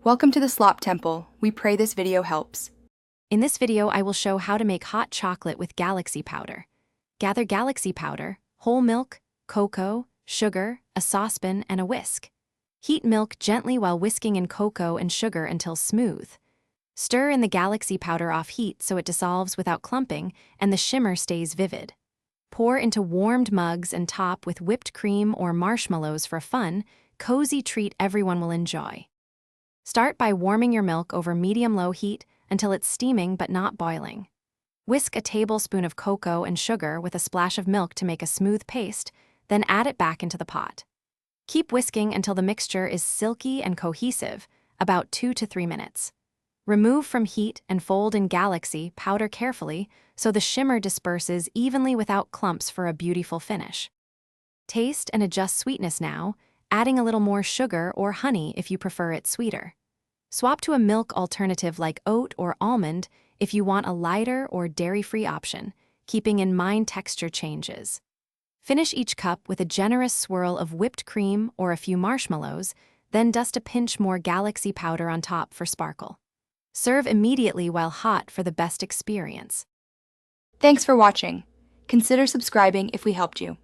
Welcome to the Slop Temple. We pray this video helps. In this video, I will show how to make hot chocolate with galaxy powder. Gather galaxy powder, whole milk, cocoa, sugar, a saucepan, and a whisk. Heat milk gently while whisking in cocoa and sugar until smooth. Stir in the galaxy powder off heat so it dissolves without clumping and the shimmer stays vivid. Pour into warmed mugs and top with whipped cream or marshmallows for a fun, cozy treat everyone will enjoy. Start by warming your milk over medium-low heat until it's steaming but not boiling. Whisk a tablespoon of cocoa and sugar with a splash of milk to make a smooth paste, then add it back into the pot. Keep whisking until the mixture is silky and cohesive, about 2 to 3 minutes. Remove from heat and fold in galaxy powder carefully so the shimmer disperses evenly without clumps for a beautiful finish. Taste and adjust sweetness now, adding a little more sugar or honey if you prefer it sweeter. Swap to a milk alternative like oat or almond if you want a lighter or dairy-free option, keeping in mind texture changes. Finish each cup with a generous swirl of whipped cream or a few marshmallows, then dust a pinch more galaxy powder on top for sparkle. Serve immediately while hot for the best experience. Thanks for watching. Consider subscribing if we helped you.